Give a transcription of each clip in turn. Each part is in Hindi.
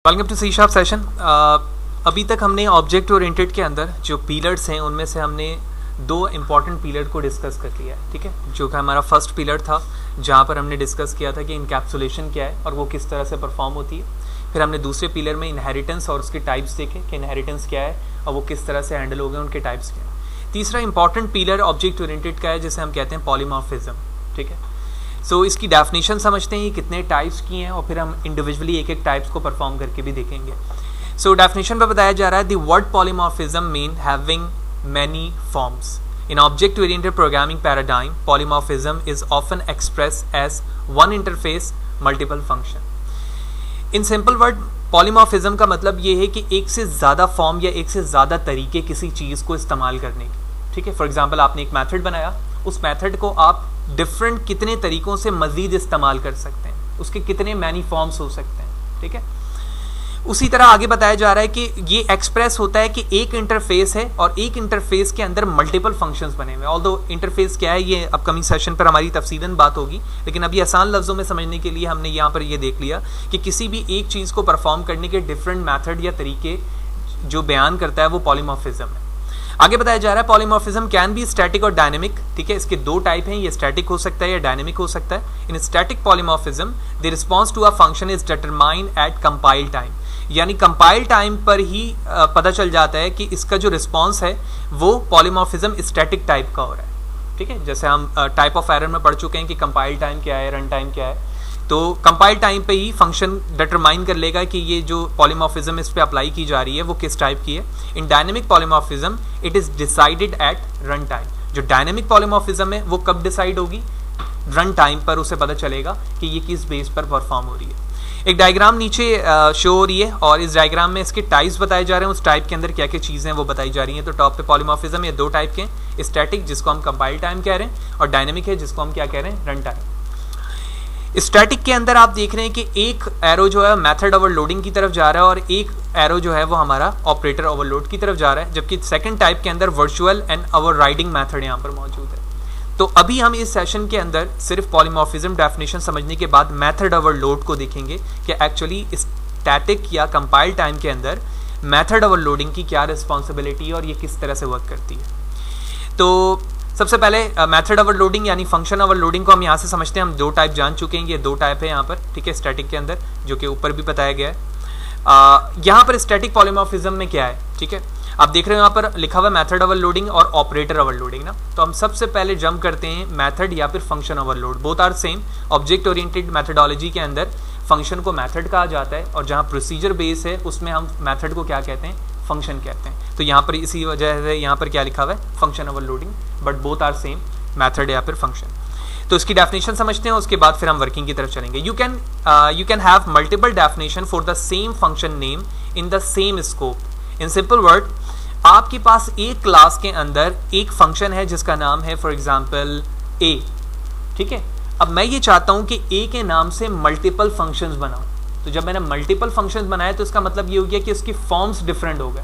Welcome to C sharp session. अभी तक हमने ऑब्जेक्ट ओरिएंटेड के अंदर जो पिलर्स हैं उनमें से हमने दो इम्पॉर्टेंट पिलर को डिस्कस कर लिया है, ठीक है। जो कि हमारा फर्स्ट पिलर था जहाँ पर हमने डिस्कस किया था कि इनकैप्सुलेशन क्या है और वो किस तरह से परफॉर्म होती है। फिर हमने दूसरे पिलर में इनहेरिटेंस और उसके टाइप्स देखे कि इनहेरिटेंस क्या है और वो किस तरह से हैंडल हो गए, उनके टाइप्स क्या है। तीसरा इंपॉर्टेंट पिलर ऑब्जेक्ट ओरिएंटेड का है जिसे हम कहते हैं पॉलीमॉर्फिज्म, ठीक है। सो इसकी डेफिनेशन समझते हैं, ये कितने टाइप्स की हैं और फिर हम इंडिविजुअली एक एक टाइप्स को परफॉर्म करके भी देखेंगे। सो डेफिनेशन पर बताया जा रहा है the word polymorphism mean having many forms. In object-oriented programming paradigm, polymorphism is often expressed as one interface, multiple function. In simple word, polymorphism का मतलब ये है कि एक से ज़्यादा फॉर्म या एक से ज़्यादा तरीके किसी चीज़ को इस्तेमाल करने के, ठीक है। फॉर एग्जाम्पल आपने एक मेथड बनाया, उस मेथड को आप डिफरेंट कितने तरीकों से मज़ीद इस्तेमाल कर सकते हैं, उसके कितने मैनी फॉर्म्स हो सकते हैं, ठीक है। उसी तरह आगे बताया जा रहा है कि ये एक्सप्रेस होता है कि एक इंटरफेस है और एक इंटरफेस के अंदर मल्टीपल फंक्शंस बने हुए हैं। ऑल्दो इंटरफेस क्या है ये अपकमिंग सेशन पर हमारी तफसीलन बात होगी, लेकिन अभी आसान लफ्ज़ों में समझने के लिए हमने यहाँ पर ये देख लिया कि किसी भी एक चीज़ को परफॉर्म करने के डिफरेंट मैथड या तरीके जो बयान करता है वो पॉलीमॉर्फिज्म है। आगे बताया जा रहा है पॉलीमॉर्फिज्म कैन बी स्टैटिक और डायनेमिक, ठीक है। इसके दो टाइप हैं, ये स्टैटिक हो सकता है या डायनेमिक हो सकता है। In static polymorphism the response to a function is determined at compile time, यानी कंपाइल टाइम पर ही पता चल जाता है कि इसका जो रिस्पॉन्स है वो पॉलीमॉर्फिज्म स्टैटिक टाइप का हो रहा है, ठीक है। जैसे हम टाइप ऑफ एरर में पढ़ चुके हैं कि कंपाइल टाइम क्या है, रन टाइम क्या है। तो कंपाइल टाइम पे ही फंक्शन डिटरमाइन कर लेगा कि ये जो पॉलीमॉर्फिज्म इस पे अप्लाई की जा रही है वो किस टाइप की है। In dynamic polymorphism it is decided at run time. जो डायनेमिक पॉलीमॉर्फिज्म है वो कब डिसाइड होगी, रन टाइम पर उसे पता चलेगा कि ये किस बेस पर परफॉर्म हो रही है। एक डायग्राम नीचे शो हो रही है और इस डायग्राम में इसके टाइप्स बताए जा रहे हैं, उस टाइप के अंदर क्या क्या चीज़ें हैं वो बताई जा रही हैं। तो टॉप पे पॉलीमॉर्फिज्म ये दो टाइप के हैं, स्टैटिक जिसको हम कंपाइल टाइम कह रहे हैं और डायनेमिक है जिसको हम क्या कह रहे हैं, रन टाइम। स्टैटिक के अंदर आप देख रहे हैं कि एक एरो जो है मेथड ओवरलोडिंग की तरफ जा रहा है और एक एरो जो है वो हमारा ऑपरेटर ओवरलोड की तरफ जा रहा है, जबकि सेकंड टाइप के अंदर वर्चुअल एंड ओवरराइडिंग मेथड यहाँ पर मौजूद है। तो अभी हम इस सेशन के अंदर सिर्फ पॉलीमॉर्फिज्म डेफिनेशन समझने के बाद मेथड ओवरलोड को देखेंगे कि एक्चुअली स्टैटिक या कंपाइल टाइम के अंदर मेथड ओवरलोडिंग की क्या रिस्पॉन्सिबिलिटी है और ये किस तरह से वर्क करती है। तो सबसे पहले मेथड ओवरलोडिंग यानी फंक्शन ओवरलोडिंग को हम यहाँ से समझते हैं। हम दो टाइप जान चुके हैं, ये दो टाइप है यहाँ पर, ठीक है, स्टैटिक के अंदर, जो कि ऊपर भी बताया गया है। यहाँ पर स्टैटिक पॉलीमॉर्फिज्म में क्या है, ठीक है, आप देख रहे हो यहाँ पर लिखा हुआ मेथड ओवरलोडिंग और ऑपरेटर ओवरलोडिंग ना। तो हम सबसे पहले जंप करते हैं मेथड या फिर function overload, both are same. Object oriented methodology के अंदर फंक्शन को मेथड कहा जाता है और जहाँ प्रोसीजर बेस है उसमें हम मेथड को क्या कहते हैं, फंक्शन कहते हैं। तो यहाँ पर इसी वजह से यहाँ पर क्या लिखा हुआ है, function overloading, but both are same, method या फिर फंक्शन। तो इसकी डेफिनेशन समझते हैं, उसके बाद फिर हम वर्किंग की तरफ चलेंगे। You can have multiple definition for the same function name in the same scope. In simple word, आपके पास एक क्लास के अंदर एक फंक्शन है जिसका नाम है फॉर एग्जाम्पल ए, ठीक है। अब मैं ये चाहता हूं कि ए के नाम से मल्टीपल फंक्शंस बनाऊं। तो जब मैंने मल्टीपल फंक्शंस बनाए तो इसका मतलब ये हो गया कि उसकी फॉर्म्स डिफरेंट हो गए,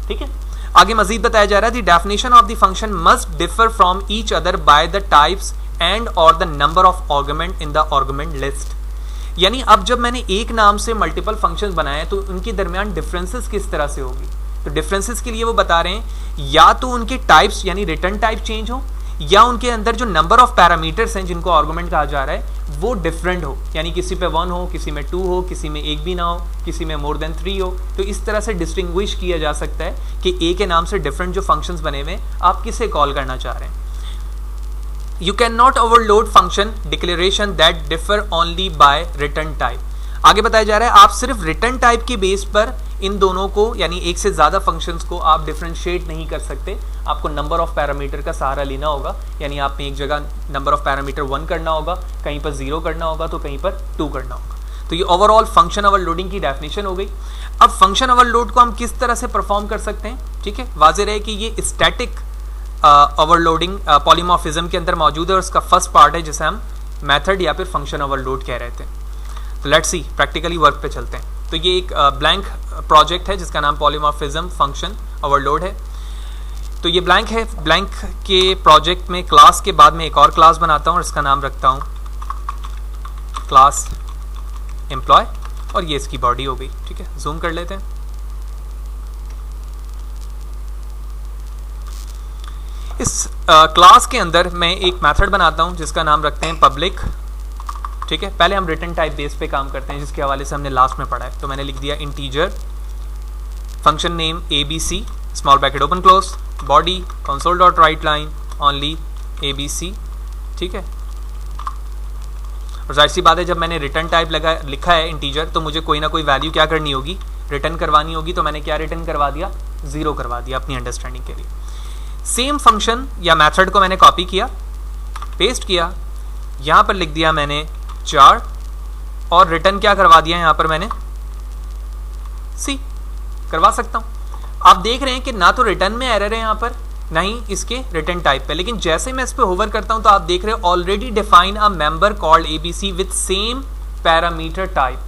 ठीक है। आगे मजीद बताया जा रहा है the definition of the function must differ from each other by the types and और the number of argument in the argument list. यानी अब जब मैंने एक नाम से मल्टीपल फंक्शंस बनाए तो उनके दरमियान डिफरेंसेस किस तरह से होगी। तो डिफरेंसेस के लिए वो बता रहे हैं या तो उनके टाइप्स यानी रिटर्न टाइप चेंज हो या उनके अंदर जो नंबर ऑफ पैरामीटर्स हैं जिनको आर्गुमेंट कहा जा रहा है वो डिफरेंट हो, यानी किसी पे 1 हो, किसी में 2 हो, किसी में एक भी ना हो, किसी में मोर देन 3 हो। तो इस तरह से डिस्टिंग्विश किया जा सकता है कि ए के नाम से डिफरेंट जो फंक्शंस बने हुए आप किसे कॉल करना चाह रहे हैं। You can not overload function declaration that differ only by return type. आगे बताया जा रहा है आप सिर्फ रिटर्न टाइप के बेस पर इन दोनों को यानी एक से ज़्यादा फंक्शंस को आप डिफरेंशिएट नहीं कर सकते, आपको नंबर ऑफ पैरामीटर का सहारा लेना होगा। यानी आपने एक जगह नंबर ऑफ पैरामीटर 1 करना होगा, कहीं पर 0 करना होगा, तो कहीं पर 2 करना होगा। तो ये ओवरऑल फंक्शन ओवरलोडिंग की डेफिनेशन हो गई। अब फंक्शन ओवरलोड को हम किस तरह से परफॉर्म कर सकते हैं, ठीक है। वाज़ेह है कि ये स्टैटिक ओवरलोडिंग पॉलीमॉर्फिज्म के अंदर मौजूद है और उसका फर्स्ट पार्ट है जिसे हम मेथड या फिर फंक्शन ओवरलोड कह रहे थे। तो लेट्स सी प्रैक्टिकली वर्क पे चलते हैं। तो ये एक ब्लैंक प्रोजेक्ट है जिसका नाम पॉलीमॉर्फिज्म फंक्शन ओवरलोड है। तो ये ब्लैंक है, ब्लैंक के प्रोजेक्ट में क्लास के बाद में एक और क्लास बनाता हूँ और इसका नाम रखता हूँ क्लास एम्प्लॉय। और ये इसकी बॉडी हो गई। ठीक है, जूम कर लेते हैं। इस क्लास के अंदर मैं एक मेथड बनाता हूं जिसका नाम रखते हैं पब्लिक। ठीक है, पहले हम रिटर्न टाइप बेस पे काम करते हैं जिसके हवाले से हमने लास्ट में पढ़ा है। तो मैंने लिख दिया integer function name ABC small bracket open close body console dot right line only ABC। ठीक है, और जाहिर सी बात है जब मैंने रिटर्न टाइप लिखा है इंटीजर तो मुझे कोई ना कोई वैल्यू क्या करनी होगी, रिटर्न करवानी होगी। तो मैंने क्या रिटर्न करवा दिया, 0 करवा दिया अपनी अंडरस्टैंडिंग के लिए। सेम फंक्शन या मेथड को मैंने कॉपी किया, पेस्ट किया, यहां पर लिख दिया मैंने 4 और रिटर्न क्या करवा दिया यहां पर मैंने C करवा सकता हूं। आप देख रहे हैं कि ना तो रिटर्न में एरर है यहां पर, ना ही इसके रिटर्न टाइप पे, लेकिन जैसे मैं इस पे होवर करता हूं तो आप देख रहे हो already define a member called ABC with same parameter type.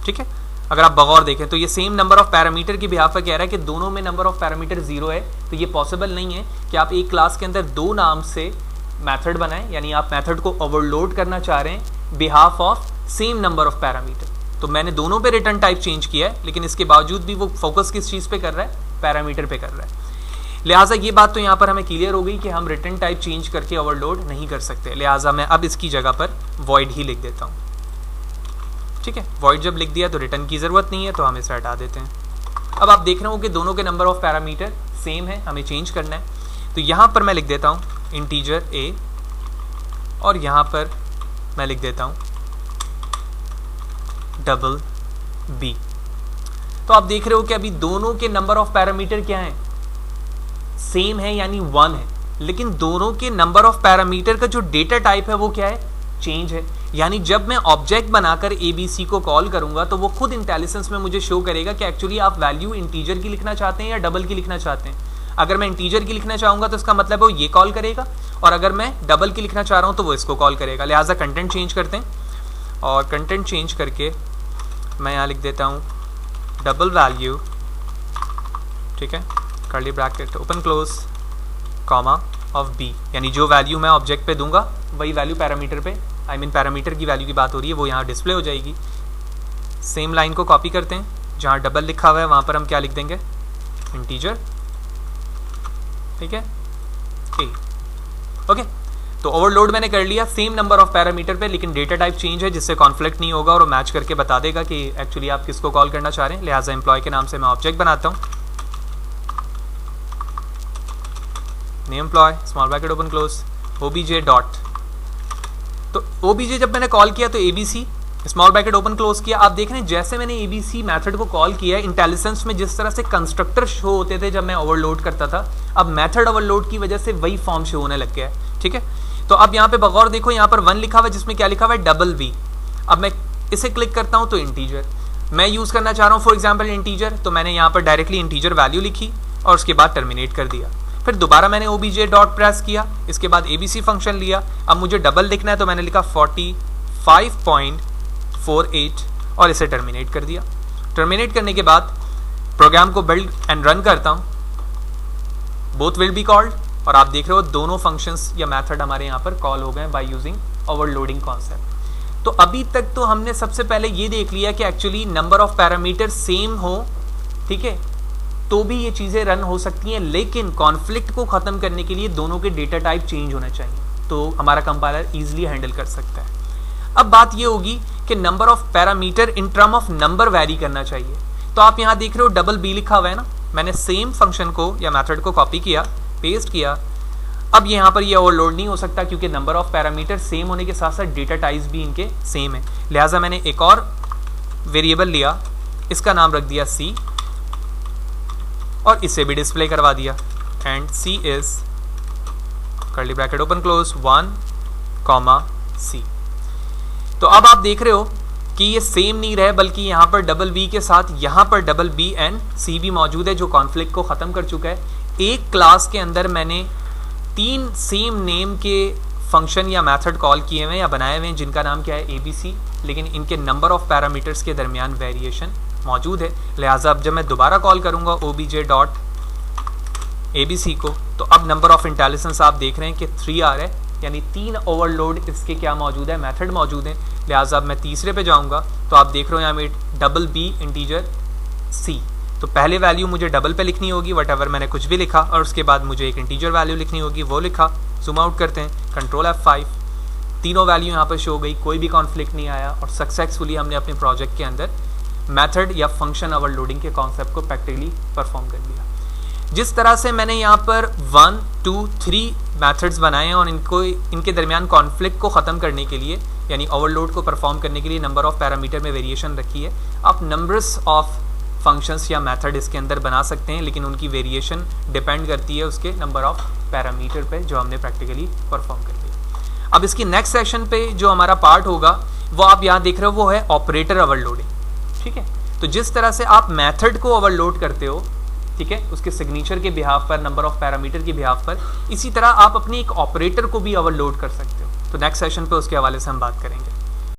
ठीक है, अगर आप बगौर देखें तो ये सेम नंबर ऑफ पैरामीटर की बिहाफ पर कह रहा है कि दोनों में नंबर ऑफ पैरामीटर 0 है। तो ये पॉसिबल नहीं है कि आप एक क्लास के अंदर 2 नाम से मेथड बनाएं, यानी आप मेथड को ओवरलोड करना चाह रहे हैं behalf of same number of parameter. तो मैंने दोनों पे रिटर्न टाइप चेंज किया है, लेकिन इसके बावजूद भी वो फोकस किस चीज़ पे कर रहा है, पैरामीटर पे कर रहा है। लिहाजा ये बात तो यहाँ पर हमें क्लियर हो गई कि हम रिटर्न टाइप चेंज करके ओवरलोड नहीं कर सकते। लिहाजा मैं अब इसकी जगह पर वॉइड ही लिख देता हूँ। ठीक है, वॉइड जब लिख दिया तो रिटर्न की ज़रूरत नहीं है, तो हम इसे हटा देते हैं। अब आप देख रहे हो कि दोनों के नंबर ऑफ पैरामीटर सेम है, हमें चेंज करना है। तो यहाँ पर मैं लिख देता हूँ इंटीजर A और यहाँ पर मैं लिख देता हूँ डबल B। तो आप देख रहे हो कि अभी दोनों के नंबर ऑफ पैरामीटर क्या हैं, सेम है यानी 1 है, लेकिन दोनों के नंबर ऑफ पैरामीटर का जो डेटा टाइप है वो क्या है, चेंज है। यानी जब मैं ऑब्जेक्ट बनाकर ABC को कॉल करूंगा तो वो खुद इंटेलिजेंस में मुझे शो करेगा कि एक्चुअली आप वैल्यू इंटीजर की लिखना चाहते हैं या डबल की लिखना चाहते हैं। अगर मैं इंटीजर की लिखना चाहूंगा तो इसका मतलब वो ये कॉल करेगा, और अगर मैं डबल की लिखना चाह रहा हूं तो वो इसको कॉल करेगा। लिहाजा कंटेंट चेंज करते हैं, और कंटेंट चेंज करके मैं यहाँ लिख देता हूँ डबल वैल्यू। ठीक है, curly bracket open close comma of B, यानी जो वैल्यू मैं ऑब्जेक्ट पे दूंगा वही वैल्यू पैरामीटर पे, आई मीन पैरामीटर की वैल्यू की बात हो रही है, वो यहाँ डिस्प्ले हो जाएगी। सेम लाइन को कॉपी करते हैं, जहाँ डबल लिखा हुआ है वहाँ पर हम क्या लिख देंगे, इंटीजर। ठीक है, ओके। तो ओवरलोड मैंने कर लिया सेम नंबर ऑफ पैरामीटर पे, लेकिन डेटा टाइप चेंज है जिससे कॉन्फ्लिक्ट नहीं होगा और वो मैच करके बता देगा कि एक्चुअली आप किसको कॉल करना चाह रहे हैं। लिहाजा एम्प्लॉय के नाम से मैं ऑब्जेक्ट बनाता हूँ, name employ small bracket open close OBJ dot. तो OBJ जब मैंने कॉल किया तो ABC small bracket open close किया। आप देख रहे हैं जैसे मैंने ABC मेथड को कॉल किया है, इंटेलिजेंस में जिस तरह से कंस्ट्रक्टर शो होते थे जब मैं ओवरलोड करता था, अब मेथड ओवरलोड की वजह से वही फॉर्म शो होने लग गया है। ठीक है, तो अब यहाँ पे बगौर देखो, यहाँ पर 1 लिखा हुआ है जिसमें क्या लिखा हुआ है, डबल V। अब मैं इसे क्लिक करता हूँ तो इंटीजर मैं यूज करना चाह रहा हूँ, फॉर एग्जाम्पल इंटीजर, तो मैंने यहाँ पर डायरेक्टली इंटीजर वैल्यू लिखी और उसके बाद टर्मिनेट कर दिया। फिर दोबारा मैंने OBJ डॉट प्रेस किया, इसके बाद ABC फंक्शन लिया। अब मुझे डबल लिखना है तो मैंने लिखा 45.48 और इसे टर्मिनेट कर दिया। टर्मिनेट करने के बाद प्रोग्राम को बिल्ड एंड रन करता हूं, बोथ विल बी कॉल्ड, और आप देख रहे हो दोनों फंक्शंस या मेथड हमारे यहाँ पर कॉल हो गए बाय यूजिंग ओवरलोडिंग कॉन्सेप्ट। तो अभी तक तो हमने सबसे पहले ये देख लिया कि actually number of parameter same हो, ठीक है, तो भी ये चीज़ें रन हो सकती हैं, लेकिन कॉन्फ्लिक्ट को ख़त्म करने के लिए दोनों के डेटा टाइप चेंज होना चाहिए, तो हमारा कंपाइलर ईजिली हैंडल कर सकता है। अब बात ये होगी कि number of parameter in term of number vary करना चाहिए। तो आप यहाँ देख रहे हो डबल B लिखा हुआ है ना, मैंने सेम फंक्शन को या मेथड को कॉपी किया, पेस्ट किया। अब यहाँ पर ये ओवरलोड नहीं हो सकता क्योंकि नंबर ऑफ पैरामीटर सेम होने के साथ साथ डेटा टाइप्स भी इनके सेम है। लिहाजा मैंने एक और वेरिएबल लिया, इसका नाम रख दिया C और इसे भी डिस्प्ले करवा दिया, and C is curly bracket open close 1, C। तो अब आप देख रहे हो कि ये सेम नहीं रहे, बल्कि यहाँ पर डबल V के साथ यहाँ पर डबल B एंड C भी मौजूद है, जो कॉन्फ्लिक्ट को ख़त्म कर चुका है। एक क्लास के अंदर मैंने 3 सेम नेम के फंक्शन या मेथड कॉल किए हुए हैं या बनाए हुए हैं जिनका नाम क्या है, ABC, लेकिन इनके नंबर ऑफ पैरामीटर्स के दरमियान वेरिएशन मौजूद है। लिहाजा अब जब मैं दोबारा कॉल करूंगा OBJ डॉट ABC को, तो अब नंबर ऑफ इंटेलिजेंस आप देख रहे हैं कि 3 आ रहा है, यानी 3 ओवरलोड इसके क्या मौजूद है, मेथड मौजूद है। लिहाजा अब मैं तीसरे पे जाऊंगा तो आप देख रहे हो यहाँ में डबल बी इंटीजर सी, तो पहले वैल्यू मुझे डबल पे लिखनी होगी वट मैंने कुछ भी लिखा, और उसके बाद मुझे एक इंटीजर वैल्यू लिखनी होगी, वो लिखा। जूम आउट करते हैं, कंट्रोल F5, तीनों वैल्यू यहाँ पर शो हो गई, कोई भी कॉन्फ्लिक्ट नहीं आया और सक्सेसफुली हमने अपने प्रोजेक्ट के अंदर मेथड या फंक्शन ओवरलोडिंग के कॉन्सेप्ट को प्रैक्टिकली परफॉर्म कर लिया। जिस तरह से मैंने यहाँ पर 1, 2, 3 मेथड्स बनाए हैं और इनके दरमियान कॉन्फ्लिक्ट को ख़त्म करने के लिए यानी ओवरलोड को परफॉर्म करने के लिए नंबर ऑफ पैरामीटर में वेरिएशन रखी है। आप नंबर्स ऑफ फंक्शंस या मेथड इसके अंदर बना सकते हैं, लेकिन उनकी वेरिएशन डिपेंड करती है उसके नंबर ऑफ पैरामीटर पे जो हमने प्रैक्टिकली परफॉर्म कर लिया। अब इसकी नेक्स्ट सेशन पे जो हमारा पार्ट होगा वो आप यहाँ देख रहे हो, वो है ऑपरेटर ओवरलोडिंग। ठीक है, तो जिस तरह से आप मेथड को ओवरलोड करते हो, ठीक है, उसके सिग्नेचर के बिहाफ पर, नंबर ऑफ पैरामीटर के बिहाफ पर, इसी तरह आप अपनी एक ऑपरेटर को भी ओवरलोड कर सकते हो। तो नेक्स्ट सेशन पे उसके हवाले से हम बात करेंगे।